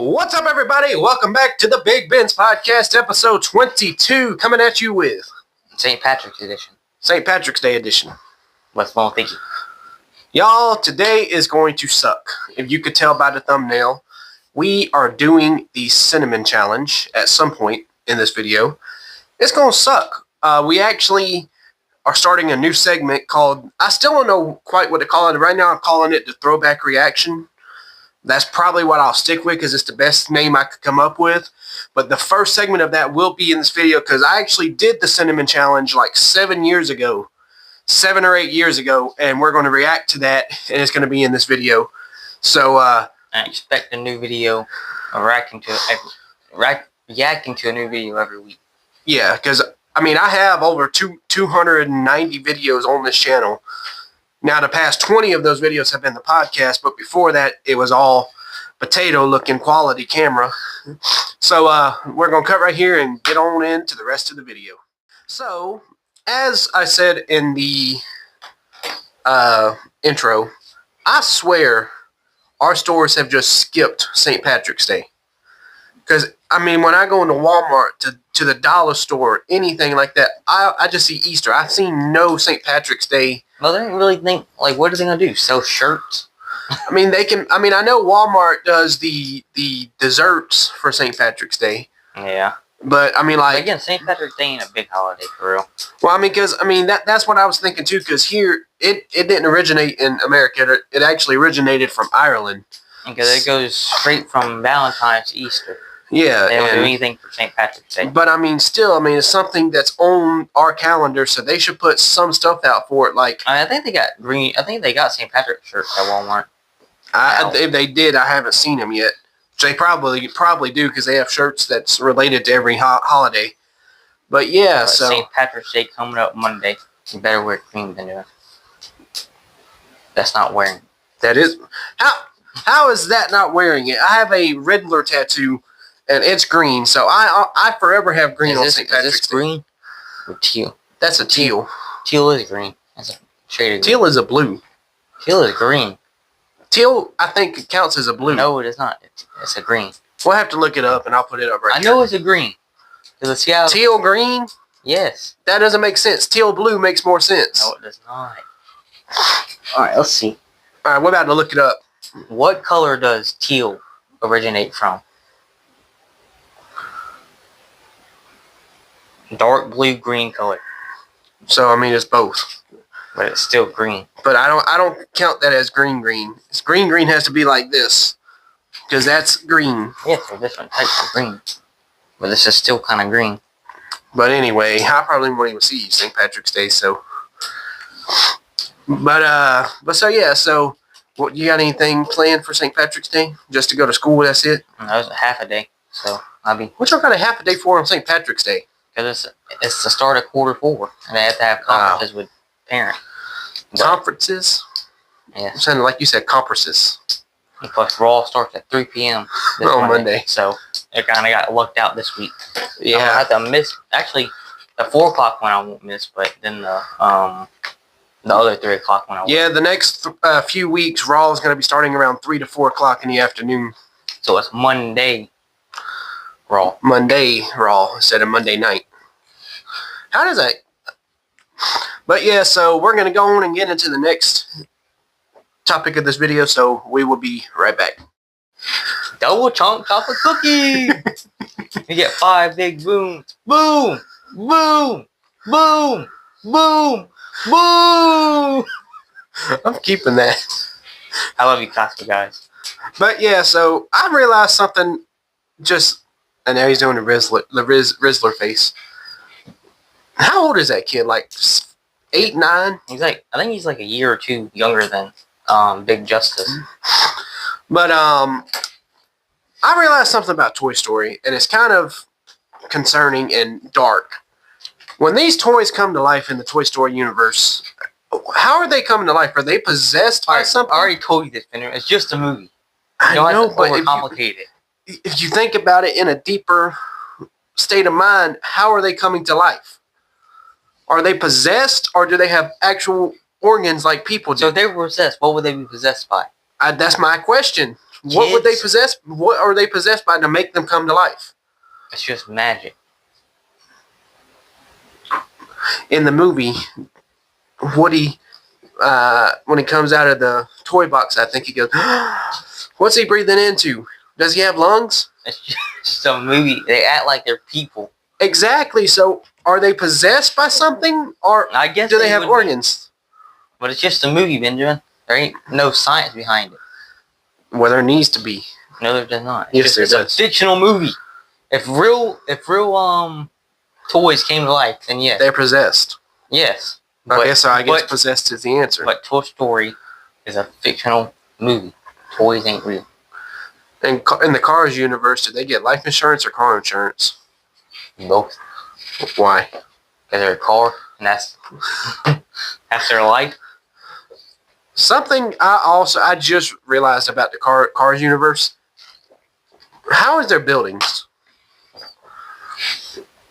What's up, everybody? Welcome back to the Big Ben's Podcast, episode 22, coming at you with St. Patrick's edition. St. Patrick's Day edition. With small thinking. Y'all, today is going to suck. If you could tell by the thumbnail, we are doing the Cinnamon Challenge at some point in this video. It's going to suck. We actually are starting a new segment called, I still don't know quite what to call it. Right now I'm calling it the Throwback Reaction. That's probably what I'll stick with because it's the best name I could come up with. But the first segment of that will be in this video because I actually did the Cinnamon Challenge like 7 or 8 years ago, and we're going to react to that, and it's going to be in this video. So, I expect a new video, reacting to a new video every week. Yeah, because, I mean, I have over 290 videos on this channel. Now, the past 20 of those videos have been the podcast, but before that, it was all potato-looking quality camera. So, we're going to cut right here and get on into the rest of the video. So, as I said in the intro, I swear our stores have just skipped St. Patrick's Day. Because, I mean, when I go into Walmart, to the dollar store, anything like that, I just see Easter. I've seen no St. Patrick's Day. Well, they didn't really think, like, what are they going to do? Sell shirts? I mean, I know Walmart does the desserts for St. Patrick's Day. Yeah. But, I mean, like... Again, St. Patrick's Day ain't a big holiday, for real. Well, I mean, because, that's what I was thinking, too, because here, it didn't originate in America. It actually originated from Ireland. Because it goes straight from Valentine's to Easter. Yeah. They don't do anything for St. Patrick's Day. But, still, it's something that's on our calendar, so they should put some stuff out for it, like... I think they got St. Patrick's shirts at Walmart. If they did, I haven't seen them yet. They probably do because they have shirts that's related to every holiday. But yeah, so St. Patrick's Day coming up Monday. You better wear cream than doing. That's not wearing. That is how is that not wearing it? I have a Riddler tattoo, and it's green, so I forever have green on St. Patrick's Day. Is this green or teal? That's a teal. Teal is green. That's a shade of green. Teal is a blue. Teal is green. Teal, I think, counts as a blue. No, it is not. It's a green. We'll have to look it up, and I'll put it up right here. I know it's a green. Let's see how... Teal green? Yes. That doesn't make sense. Teal blue makes more sense. No, it does not. Alright, let's see. Alright, we're about to look it up. What color does teal originate from? Dark blue, green color. So, it's both. But it's still green. But I don't count that as green. Green has to be like this. Because that's green. Yes, they're different types of green. But this is still kind of green. But anyway, I probably won't even see St. Patrick's Day, so... But so yeah, so... What, you got anything planned for St. Patrick's Day? Just to go to school, that's it? That was a half a day, so I'll be... What y'all got a half a day for on St. Patrick's Day? Because it's the start of Q4, and they have to have conferences with parents. Conferences? Yeah. Sounded like you said conferences. And plus, Raw starts at 3 p.m. on Monday. So, it kind of got lucked out this week. Yeah. I have to miss... Actually, the 4 o'clock one I won't miss, but then the other 3 o'clock one I won't. Yeah, the next few weeks, Raw is going to be starting around 3 to 4 o'clock in the afternoon. So, it's Monday Raw. Monday Raw instead of Monday night. How does that... But yeah, so we're going to go on and get into the next topic of this video, so we will be right back. Double chunk chocolate cookie! You get 5 big booms. Boom! Boom! Boom! Boom! Boom! I'm keeping that. I love you, Costco guys. But yeah, so I realized something just... And now he's doing the Rizzler face. How old is that kid? Like 8, 9? I think he's like a year or two younger than Big Justice. But I realized something about Toy Story, and it's kind of concerning and dark. When these toys come to life in the Toy Story universe, how are they coming to life? Are they possessed by something? I already told you this, Fender. It's just a movie. I know, but overcomplicate it. If you think about it in a deeper state of mind, how are they coming to life? Are they possessed, or do they have actual organs like people do? So if they were possessed, what would they be possessed by? That's my question. What would they Kids? possess? What are they possessed by to make them come to life? It's just magic. In the movie, Woody, when he comes out of the toy box, I think he goes, "What's he breathing into? Does he have lungs?" It's just a movie. They act like they're people. Exactly. So, are they possessed by something, or I guess do they have would be, organs? but it's just a movie, Benjamin. There ain't no science behind it. Well, there needs to be. No, there does not. Yes, there It's does. a fictional movie. If real toys came to life, then yes. They're possessed. Yes. Okay, so I guess but, possessed is the answer. but Toy Story is a fictional movie. Toys ain't real. And in the Cars universe, do they get life insurance or car insurance? Both. Why? Because they're a car, and that's that's their life. Something I just realized about the Cars universe. How is their buildings?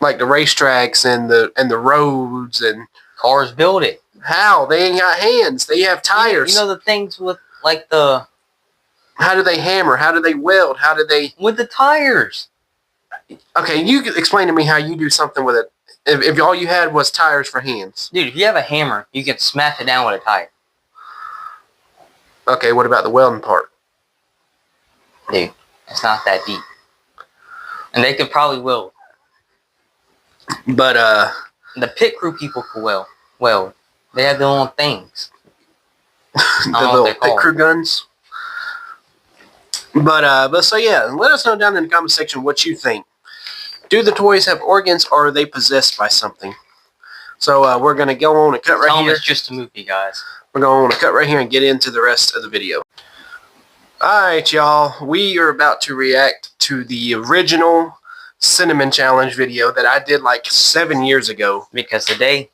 Like the racetracks and the roads and Cars build it. how? They ain't got hands. They have tires. You know the things with like the How do they hammer? How do they weld? How do they? with the tires. Okay, you could explain to me how you do something with it. If all you had was tires for hands. Dude, if you have a hammer, you can smash it down with a tire. Okay, what about the welding part? Dude, it's not that deep. And they could probably weld. But The pit crew people could weld. They have their own things. the know what little they're pit called. crew guns. But so yeah, let us know down in the comment section what you think. Do the toys have organs, or are they possessed by something? So we're gonna go on and cut right Tell them here. it's just a movie, guys. We're going to cut right here and get into the rest of the video. Alright, y'all. We are about to react to the original Cinnamon Challenge video that I did like 7 years ago. Because today,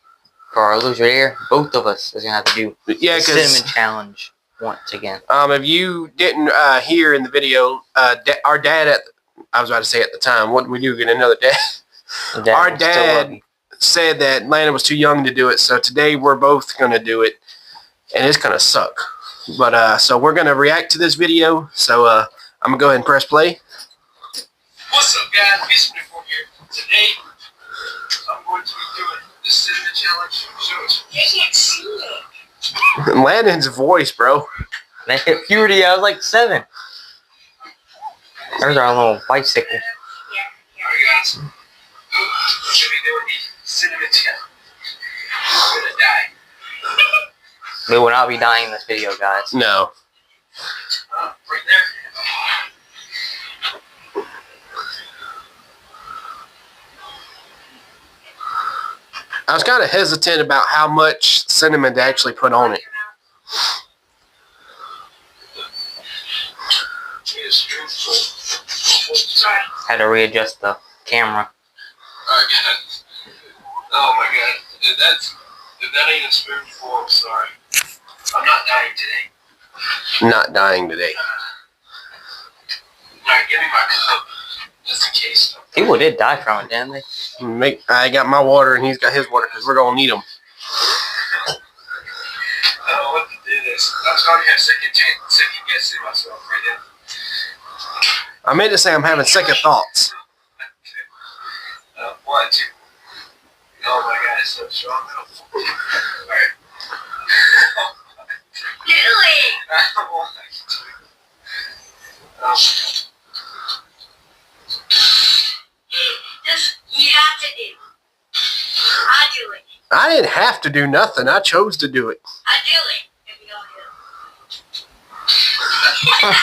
for our loser air, both of us is going to have to do Yeah, the because Cinnamon Challenge once again. if you didn't hear in the video, our dad I was about to say at the time, what did we do? Get another dad? Our will still love dad you. said that Landon was too young to do it, so today we're both going to do it. And it's going to suck. But, so we're going to react to this video. So, I'm going to go ahead and press play. What's up, guys? Beast24 here. Today, I'm going to be doing the Cinnamon Challenge. So You can't see it. Landon's voice, bro. They hit puberty, I was like 7. There's our little bicycle. Alright, guys. We're going to be doing the Cinnamon Challenge. I'm going to die. We will not be dying in this video, guys. No. Right there. I was kind of hesitant about how much cinnamon to actually put on it. Had to readjust the camera. Oh my god. If that ain't a spoonful, I'm sorry. I'm not dying today. Not dying today. Alright, give me my cup. Just in case. People did die from it, didn't they? I got my water and he's got his water because we're going to need them. I don't know what to do this. I'm starting to have second guessing myself right now. I meant to say I'm having second thoughts. 1, 2. Oh my god, it's so strong. Alright. Do it. I don't want to. Oh. Just, you have to do. I do it. I didn't have to do nothing. I chose to do it. I do it. If you don't do it.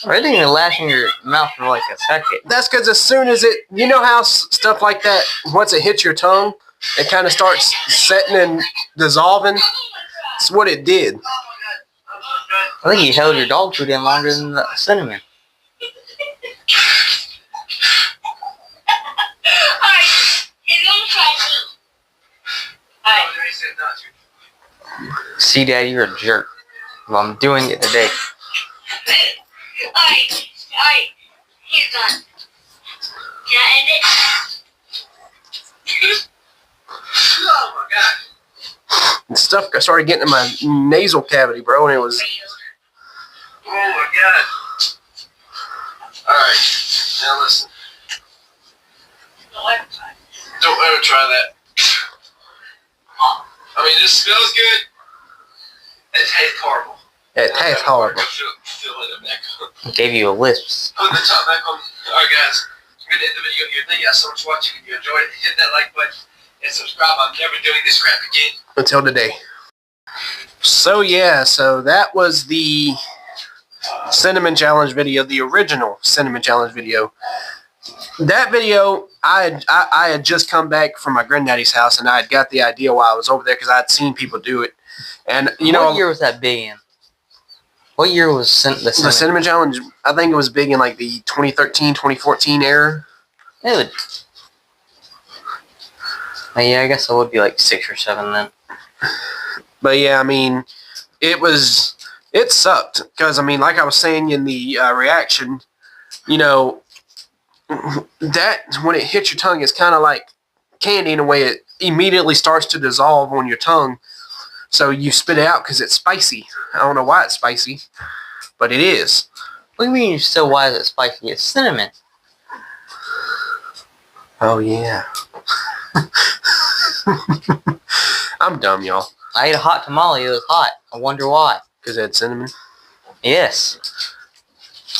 I didn't even last in your mouth for like a second. That's because as soon as it, you know how stuff like that, once it hits your tongue, it kind of starts setting and dissolving. That's what it did. I think you held your dog food in longer than the cinnamon. Alright, he's gonna try me. Alright. See, Dad, you're a jerk. Well, I'm doing it today. Alright, he's done. Can I end it? Oh my god. And stuff started getting in my nasal cavity, bro, and it was my god. Alright, now listen. Don't ever try that. I mean, this smells good. It tastes horrible. It tastes horrible. Feel it back. Gave you a lisp. Put the top back on. Alright, guys. It's good to end the video here. Thank you guys so much for watching. If you enjoyed it, hit that like button and subscribe. I'm never doing this crap again. Until today. So, yeah. So, that was the Cinnamon Challenge video. The original Cinnamon Challenge video. That video, I had just come back from my granddaddy's house, and I had got the idea while I was over there because I had seen people do it. And you know, what year was that big in? What year was the Cinnamon Challenge? I think it was big in like the 2013, 2014 era. It would. Yeah, I guess it would be like 6 or 7 then. But yeah, I mean, it sucked because I mean, like I was saying in the reaction, you know, that when it hits your tongue, it's kind of like candy in a way. It immediately starts to dissolve on your tongue, so you spit it out because it's spicy. I don't know why it's spicy, but it is. What do you mean? So why is it spicy? It's cinnamon. Oh yeah. I'm dumb, y'all. I ate a hot tamale. It was hot. I wonder why. Because it had cinnamon. Yes.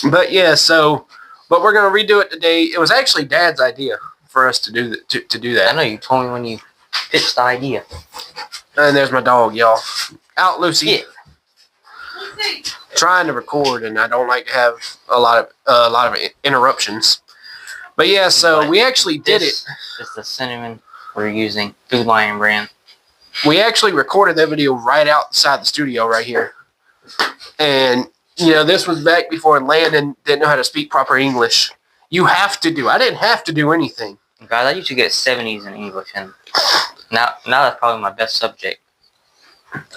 But yeah, so. But we're going to redo it today. It was actually Dad's idea for us to do to do that. I know, you told me when you pitched the idea. And there's my dog, y'all. Out, Lucy. Yeah. Trying to record, and I don't like to have a lot of interruptions. But yeah, so we actually did it. This is the cinnamon we're using. Food Lion brand. We actually recorded that video right outside the studio right here. And... you know, this was back before Landon didn't know how to speak proper English. You have to do. I didn't have to do anything. Guys, I used to get 70s in English, and now that's probably my best subject.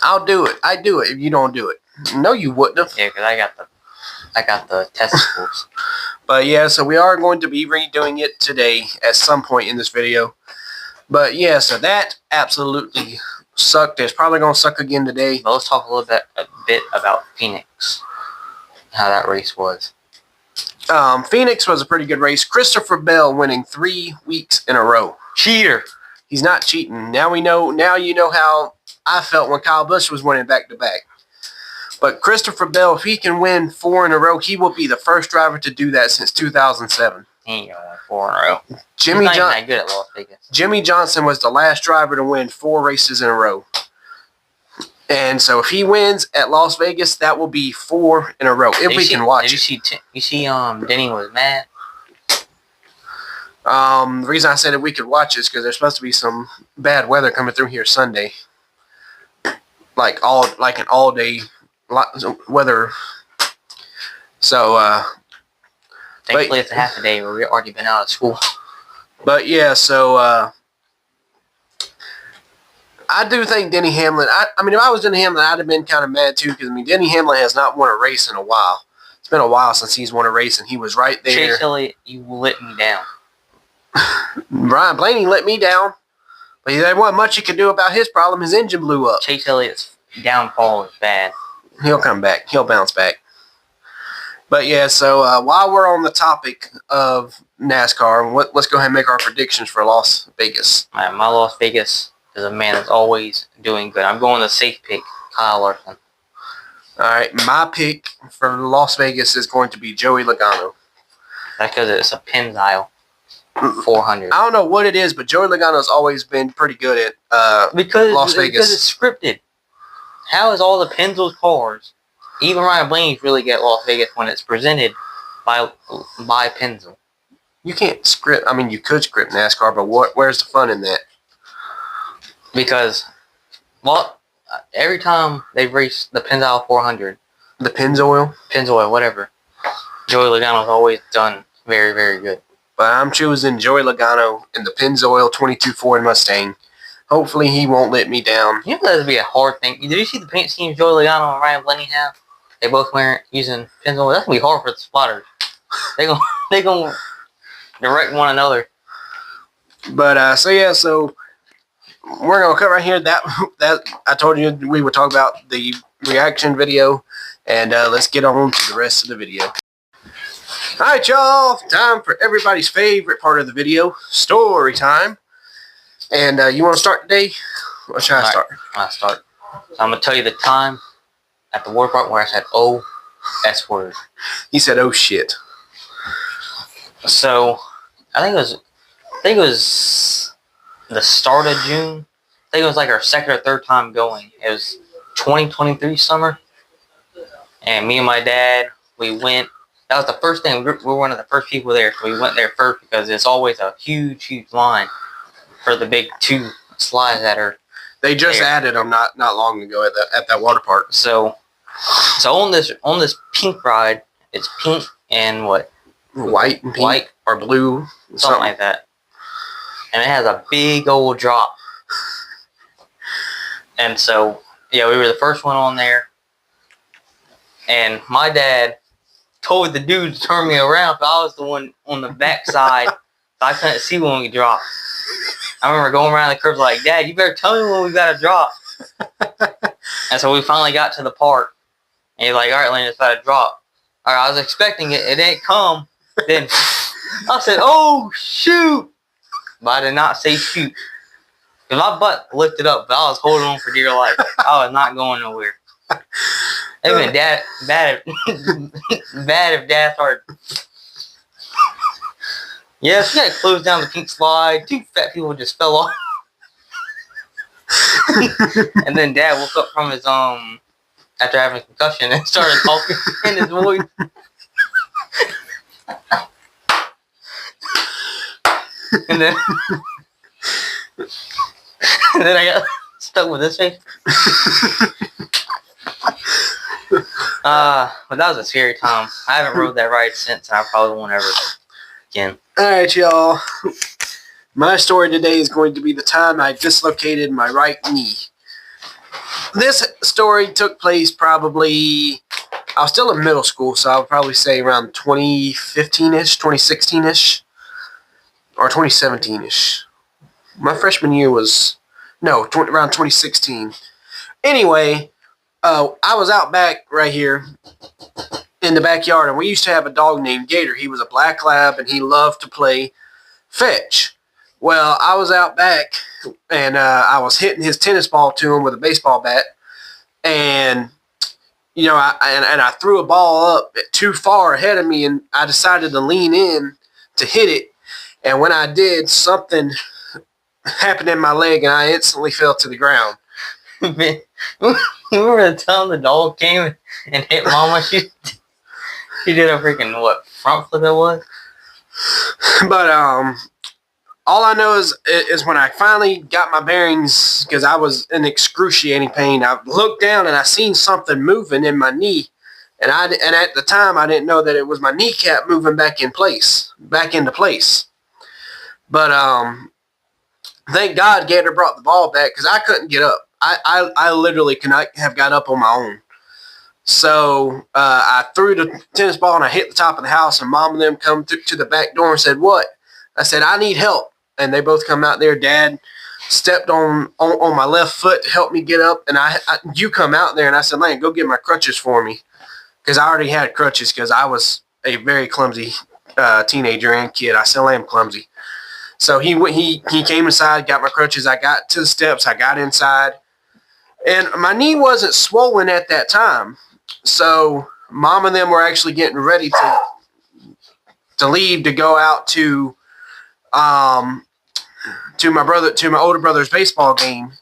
I'll do it. I do it if you don't do it. No, you wouldn't have. Yeah, because I got the testicles. But yeah, so we are going to be redoing it today at some point in this video. But yeah, so that absolutely sucked. It's probably going to suck again today. But let's talk a bit about Phoenix. How that race was. Phoenix was a pretty good race. Christopher Bell winning 3 weeks in a row. Cheater. He's not cheating. Now we know. Now you know how I felt when Kyle Busch was winning back to back. But Christopher Bell, if he can win 4 in a row, he will be the first driver to do that since 2007. He ain't gonna win 4 in a row. He's not even that good at Las Vegas. Jimmy Johnson was the last driver to win 4 races in a row. And so if he wins at Las Vegas, that will be 4 in a row. If we can watch it. You see, Denny was mad. The reason I said that we could watch is because there's supposed to be some bad weather coming through here Sunday. Like an all day weather. So thankfully it's a half a day where we've already been out of school. But yeah, so I do think Denny Hamlin, I mean, if I was Denny Hamlin, I'd have been kind of mad too, because, I mean, Denny Hamlin has not won a race in a while. It's been a while since he's won a race, and he was right there. Chase Elliott, you let me down. Ryan Blaney let me down, but there wasn't much he could do about his problem. His engine blew up. Chase Elliott's downfall is bad. He'll come back. He'll bounce back. But yeah, so while we're on the topic of NASCAR, let's go ahead and make our predictions for Las Vegas. My Las Vegas is a man that's always doing good. I'm going to safe pick, Kyle Larson. All right, my pick for Las Vegas is going to be Joey Logano. That's because it's a Pennzoil 400. I don't know what it is, but Joey Logano's always been pretty good at Las Vegas. Because it's scripted. How is all the Pennzoil cars, even Ryan Blaney's really good at Las Vegas when it's presented by Pennzoil? You can't script. I mean, you could script NASCAR, but where's the fun in that? Because, well, every time they race the Pennzoil 400, the Pennzoil, whatever, Joey Logano's always done very, very good. But I'm choosing Joey Logano in the Pennzoil 22 Ford Mustang. Hopefully he won't let me down. You know that would be a hard thing. Did you see the paint scheme Joey Logano and Ryan Blaney have? They both weren't using Pennzoil. That's going to be hard for the spotters. They gonna direct one another. But, so we're going to cut right here. That I told you we would talk about the reaction video, and let's get on to the rest of the video. Alright, y'all, time for everybody's favorite part of the video, story time. And you want to start today? Or should I start? I'll start. So I'm going to tell you the time at the water park where I said, oh, S word. He said, oh shit. So, I think it was the start of June. I think it was like our second or third time going. It was 2023 summer. And me and my dad, we went. That was the first thing. We were one of the first people there. So we went there first because it's always a huge, huge line for the big 2 slides that are They just there. added them not long ago at that water park. So on this pink ride, it's pink and what? White and pink White or blue. something like that. And it has a big old drop. And so, yeah, we were the first one on there. And my dad told the dude to turn me around, but I was the one on the back side, so I couldn't see when we dropped. I remember going around the curve like, Dad, you better tell me when we got to drop. And so we finally got to the park. And he's like, all right, Landon, it's about to drop. All right, I was expecting it. It didn't come. Then I said, oh, shoot. But I did not say shoot. Because my butt lifted up, but I was holding on for dear life. I was not going nowhere. It would have been bad if Dad started. Yes, we had to close down the pink slide. 2 fat people just fell off. And then Dad woke up from his after having a concussion and started talking in his voice. And then I got stuck with this face. But that was a scary time. I haven't rode that ride since, and I probably won't ever again. Alright, y'all. My story today is going to be the time I dislocated my right knee. This story took place probably, I was still in middle school, so I would probably say around 2015-ish, 2016-ish, or 2017-ish. My freshman year was, no, around 2016. Anyway, I was out back right here in the backyard, and we used to have a dog named Gator. He was a black lab, and he loved to play fetch. Well, I was out back, and I was hitting his tennis ball to him with a baseball bat, and you know, I threw a ball up too far ahead of me, and I decided to lean in to hit it, and when I did, something happened in my leg, and I instantly fell to the ground. Man, you remember the time the dog came and hit Mama? She did a freaking, what, front flip it was? But all I know is when I finally got my bearings, because I was in excruciating pain, I looked down and I seen something moving in my knee, and at the time I didn't know that it was my kneecap moving back into place. But thank God Gator brought the ball back, because I couldn't get up. I literally could not have got up on my own. So I threw the tennis ball and I hit the top of the house, and Mom and them come to the back door and said, "What?" I said, "I need help." And they both come out there. Dad stepped on my left foot to help me get up, and you come out there, and I said, "Lane, go get my crutches for me," because I already had crutches because I was a very clumsy teenager and kid. I still am clumsy. So he came inside, got my crutches. I got to the steps. I got inside. And my knee wasn't swollen at that time. So Mom and them were actually getting ready to leave to go out to my older brother's baseball game.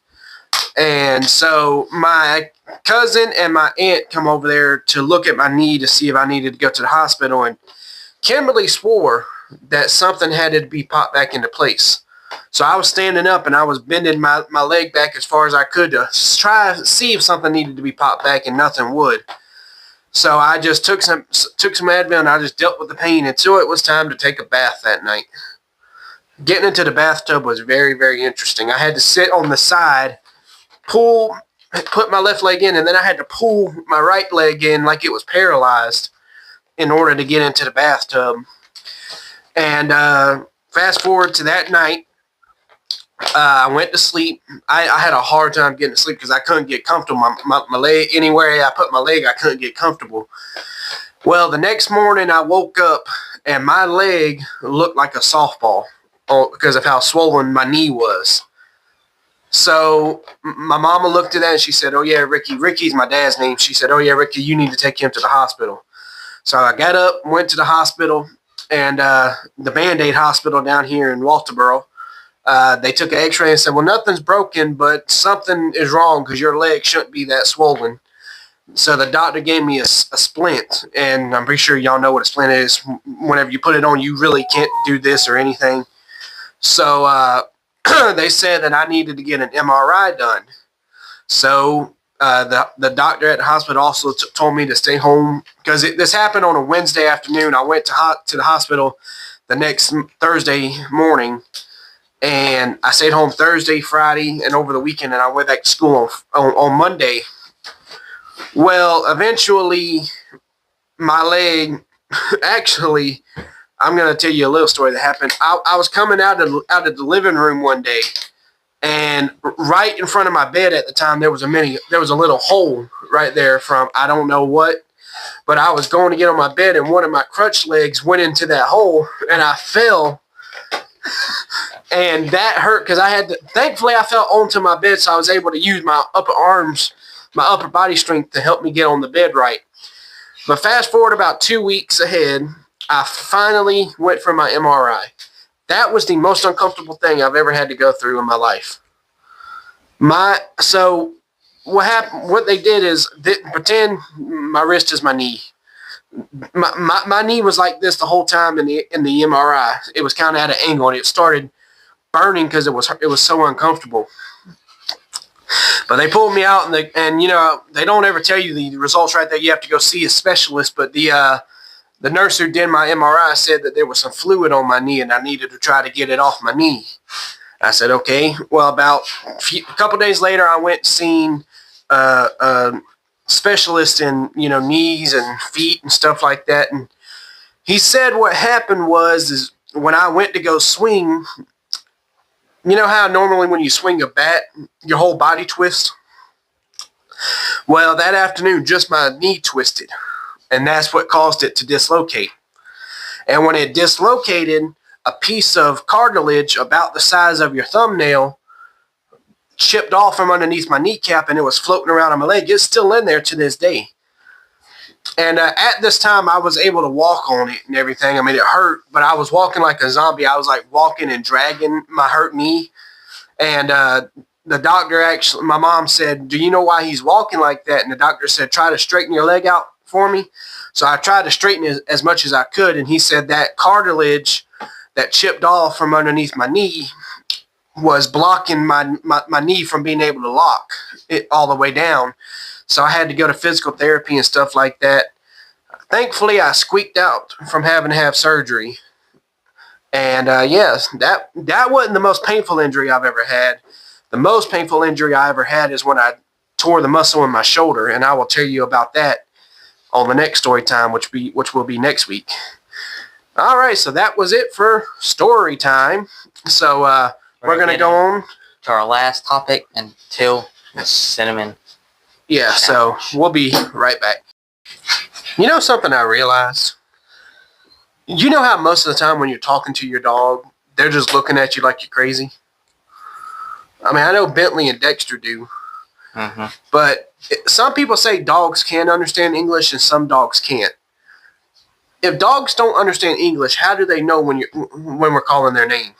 And so my cousin and my aunt come over there to look at my knee to see if I needed to go to the hospital. And Kimberly swore that something had to be popped back into place. So I was standing up and I was bending my leg back as far as I could to try to see if something needed to be popped back, and nothing would. So I just took some Advil and I just dealt with the pain until it was time to take a bath that night. Getting into the bathtub was very, very interesting. I had to sit on the side, put my left leg in, and then I had to pull my right leg in like it was paralyzed in order to get into the bathtub. And fast forward to that night, I went to sleep. I had a hard time getting to sleep because I couldn't get comfortable. My leg, anywhere I put my leg, I couldn't get comfortable. Well, the next morning I woke up and my leg looked like a softball because of how swollen my knee was. So my mama looked at that and she said, "Oh yeah, Ricky. Ricky's my dad's name." She said, "Oh yeah, Ricky, you need to take him to the hospital." So I got up, went to the hospital, and the Band-Aid hospital down here in Walterboro. They took an x-ray and said, "Well, nothing's broken, but something is wrong because your leg shouldn't be that swollen." So the doctor gave me a splint, and I'm pretty sure y'all know what a splint is. Whenever you put it on, you really can't do this or anything. So they said that I needed to get an MRI done. So the doctor at the hospital also told me to stay home because this happened on a Wednesday afternoon. I went to the hospital the next Thursday morning, and I stayed home Thursday, Friday, and over the weekend, and I went back to school on Monday. Well, eventually, my leg, actually, I'm going to tell you a little story that happened. I was coming out of the living room one day, and right in front of my bed at the time, there was a little hole right there from I don't know what, but I was going to get on my bed, and one of my crutch legs went into that hole, and I fell, and that hurt because thankfully, I fell onto my bed, so I was able to use my upper body strength to help me get on the bed right. But fast forward about 2 weeks ahead, I finally went for my MRI. That was the most uncomfortable thing I've ever had to go through in my life. So what happened? What they did is pretend my wrist is my knee. My knee was like this the whole time in the MRI. It was kind of at an angle, and it started burning because it was so uncomfortable. But they pulled me out, and they don't ever tell you the results right there. You have to go see a specialist. But the nurse who did my MRI said that there was some fluid on my knee, and I needed to try to get it off my knee. I said, okay. Well, about a couple days later, I went and seen a specialist in knees and feet and stuff like that. And he said what happened is when I went to go swing. You know how normally when you swing a bat, your whole body twists? Well, that afternoon, just my knee twisted, and that's what caused it to dislocate. And when it dislocated, a piece of cartilage about the size of your thumbnail chipped off from underneath my kneecap, and it was floating around on my leg. It's still in there to this day. And at this time, I was able to walk on it and everything. I mean, it hurt, but I was walking like a zombie. I was like walking and dragging my hurt knee. And the doctor my mom said, "Do you know why he's walking like that?" And the doctor said, "Try to straighten your leg out for me." So I tried to straighten it as much as I could. And he said that cartilage that chipped off from underneath my knee was blocking my knee from being able to lock it all the way down. So I had to go to physical therapy and stuff like that. Thankfully, I squeaked out from having to have surgery. And yes, that wasn't the most painful injury I've ever had. The most painful injury I ever had is when I tore the muscle in my shoulder, and I will tell you about that on the next story time, which will be next week. All right, so that was it for story time. So we're going to go on to our last topic until the cinnamon. Yeah, so we'll be right back. You know something I realized? You know how most of the time when you're talking to your dog, they're just looking at you like you're crazy? I mean, I know Bentley and Dexter do. Mm-hmm. But some people say dogs can understand English and some dogs can't. If dogs don't understand English, how do they know when we're calling their name?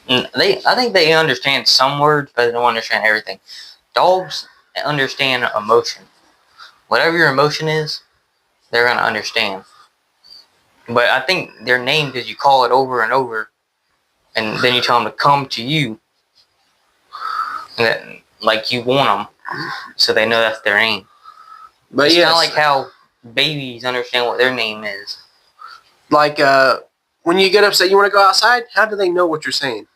I think they understand some words, but they don't understand everything. Dogs understand emotion. Whatever your emotion is, they're going to understand. But I think their name, because you call it over and over, and then you tell them to come to you, and that, like you want them, so they know that's their name. But it's yes, kind of like how babies understand what their name is. Like when you get upset, you want to go outside, how do they know what you're saying?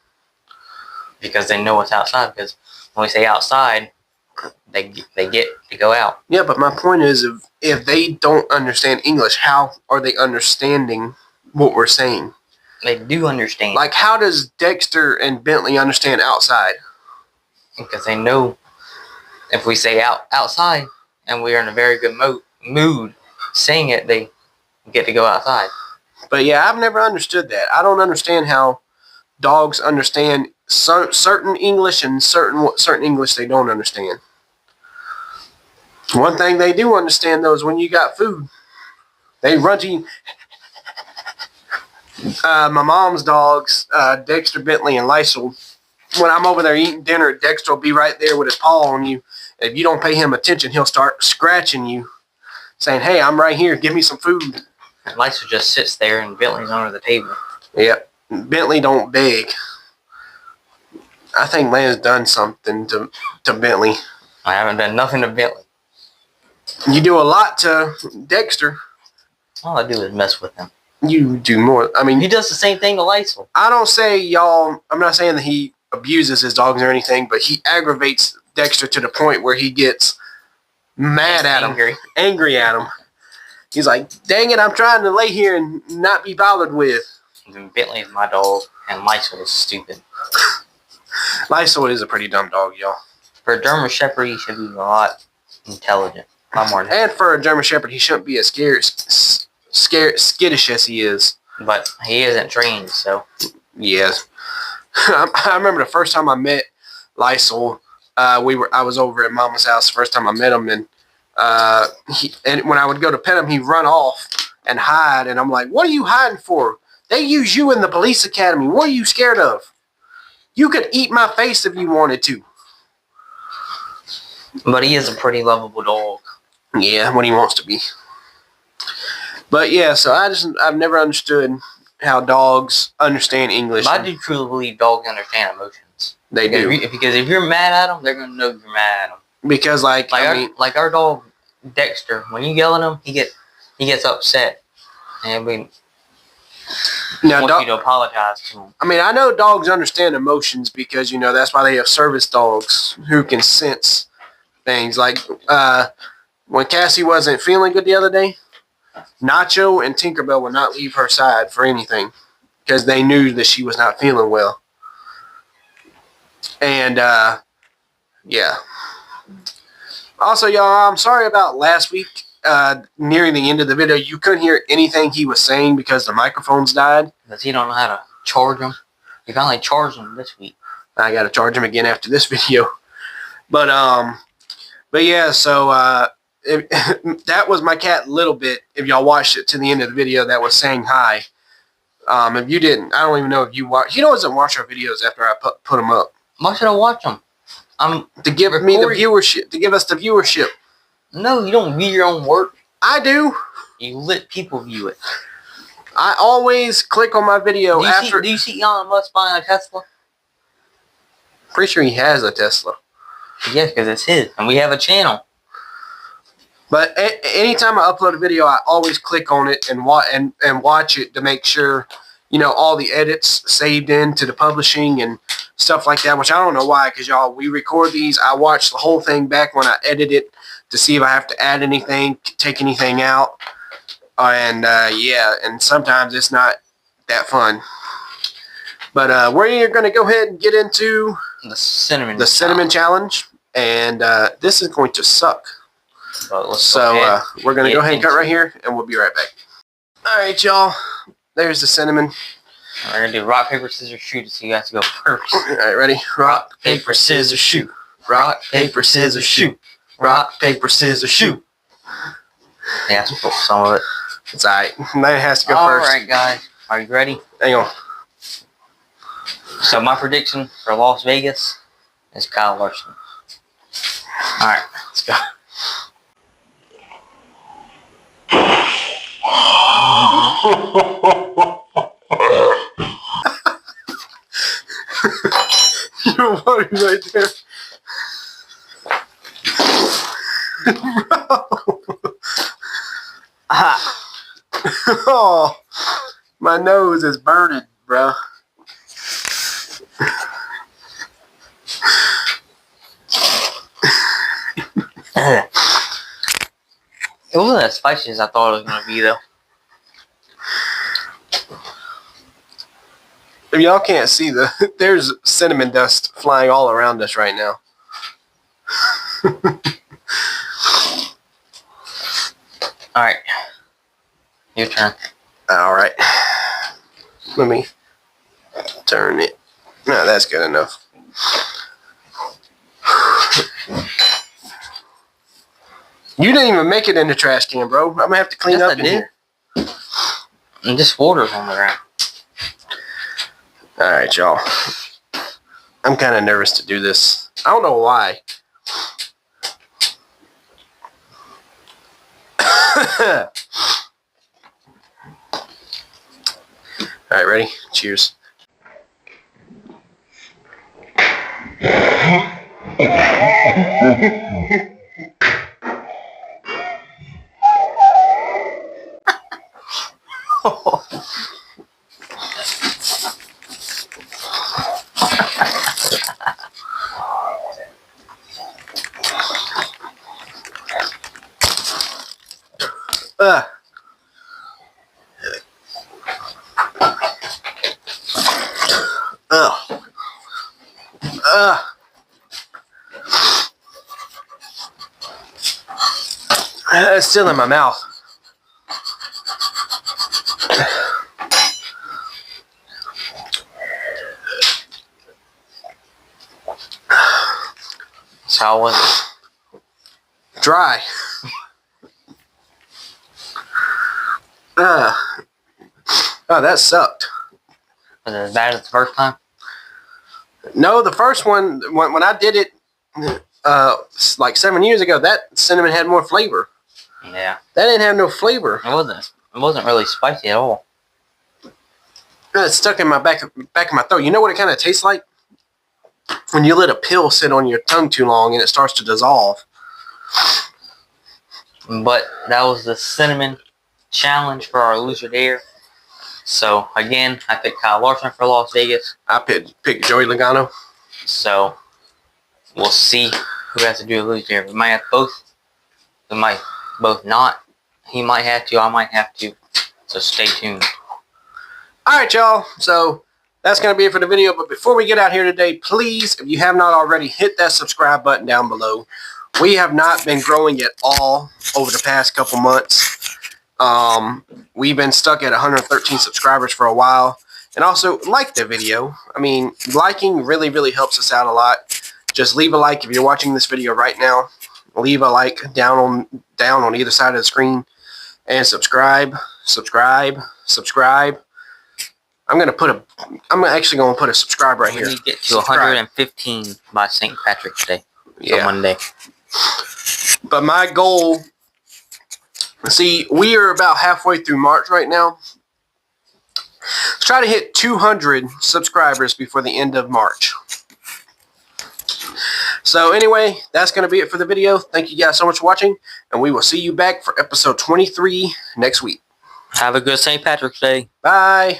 Because they know what's outside. Because when we say outside, they get to go out. Yeah, but my point is, if they don't understand English, how are they understanding what we're saying? They do understand. Like, how does Dexter and Bentley understand outside? Because they know if we say outside and we are in a very good mood saying it, they get to go outside. But yeah, I've never understood that. I don't understand how dogs understand certain English and certain English they don't understand. One thing they do understand, though, is when you got food. They run to you. My mom's dogs, Dexter, Bentley, and Lysol, when I'm over there eating dinner, Dexter will be right there with his paw on you. If you don't pay him attention, he'll start scratching you, saying, "Hey, I'm right here. Give me some food." And Lysol just sits there and Bentley's under the table. Yep. Bentley don't beg. I think Lance done something to Bentley. I haven't done nothing to Bentley. You do a lot to Dexter. All I do is mess with him. You do more. I mean, He does the same thing to Lysol. I don't say y'all. I'm not saying that he abuses his dogs or anything, but he aggravates Dexter to the point where he gets mad at him, angry at him. He's like, "Dang it! I'm trying to lay here and not be bothered with." And Bentley is my dog, and Lysol is stupid. Lysol is a pretty dumb dog, y'all. For a German Shepherd, he should be a lot intelligent, a lot more. And for a German Shepherd, he shouldn't be as skittish as he is. But he isn't trained, so. Yes. I remember the first time I met Lysol. I was over at Mama's house the first time I met him, and when I would go to pet him, he'd run off and hide, and I'm like, "What are you hiding for? They use you in the police academy. What are you scared of? You could eat my face if you wanted to." But he is a pretty lovable dog. Yeah, when he wants to be. But yeah, so I've never understood how dogs understand English. But I do truly believe dogs understand emotions. They do. Because if you're mad at them, they're going to know you're mad at them. Because like our dog Dexter, when you yell at him, he gets upset, and we want you to apologize to him. I mean, I know dogs understand emotions because that's why they have service dogs who can sense things. Like when Cassie wasn't feeling good the other day, Nacho and Tinkerbell would not leave her side for anything because they knew that she was not feeling well. And yeah. Also, y'all, I'm sorry about last week. Nearing the end of the video, you couldn't hear anything he was saying because the microphones died. Because he don't know how to charge them. He finally charged them this week. I got to charge him again after this video. But yeah, so that was my cat Little Bit. If y'all watched it to the end of the video, that was saying hi. If you didn't, I don't even know if you watch. He doesn't watch our videos after I put them up. Why should I watch them? To give me the viewership, to give us the viewership. No, you don't view your own work. I do. You let people view it. I always click on my video do you see Elon Musk buying a Tesla? Pretty sure he has a Tesla. Yes, because it's his, and we have a channel. But anytime I upload a video, I always click on it and watch it to make sure, all the edits saved into the publishing and stuff like that, which I don't know why, because y'all, we record these. I watch the whole thing back when I edit it to see if I have to add anything, take anything out. And yeah, and sometimes it's not that fun. But we're going to go ahead and get into the cinnamon challenge. And this is going to suck. So we're going to go ahead and cut right here, and we'll be right back. All right, y'all. There's the cinnamon. We're going to do rock, paper, scissors, shoot, so you have to go first. All right, ready? Rock, paper, scissors, shoot. Rock, paper, scissors, shoot. Rock, paper, scissors, shoot. Yeah, some of it. It's all right. That has to go first. All right, guys. Are you ready? Hang on. So my prediction for Las Vegas is Kyle Larson. All right, let's go. You're funny right there. Oh, my nose is burning, bro. It wasn't as spicy as I thought it was going to be, though. If y'all can't see there's cinnamon dust flying all around us right now. All right, your turn. All right. Let me turn it. No, that's good enough. You didn't even make it in the trash can, bro. I'm gonna have to clean Yes, up I in did. here. And this water's on the ground. All right, y'all. I'm kind of nervous to do this. I don't know why. All right, ready? Cheers. Uh. It's still in my mouth. So how was it? Dry. Oh, that sucked. Was it as bad as the first time? No, the first one, when I did it like 7 years ago, that cinnamon had more flavor. Yeah, That didn't have no flavor. it wasn't. It wasn't really spicy at all. It's stuck in my back of my throat. You know what it kind of tastes like? When you let a pill sit on your tongue too long and it starts to dissolve. But that was the cinnamon challenge for our loser dare. So again, I picked Kyle Larson for Las Vegas. I picked Joey Logano. So we'll see who has to do a loser dare. We might have both. We might both not. He might have to. I might have to. So stay tuned. All right, y'all. So that's going to be it for the video. But before we get out here today, please, if you have not already, hit that subscribe button down below. We have not been growing at all over the past couple months. We've been stuck at 113 subscribers for a while. And also, like the video. I mean, liking really, really helps us out a lot. Just leave a like if you're watching this video right now. Leave a like down on either side of the screen. And subscribe. I'm actually going to put a subscribe right here. We need to get to Subscribe. 115 by St. Patrick's Day. So Yeah. Monday. But my goal, see, we are about halfway through March right now. Let's try to hit 200 subscribers before the end of March. So anyway, that's going to be it for the video. Thank you guys so much for watching, and we will see you back for episode 23 next week. Have a good St. Patrick's Day. Bye.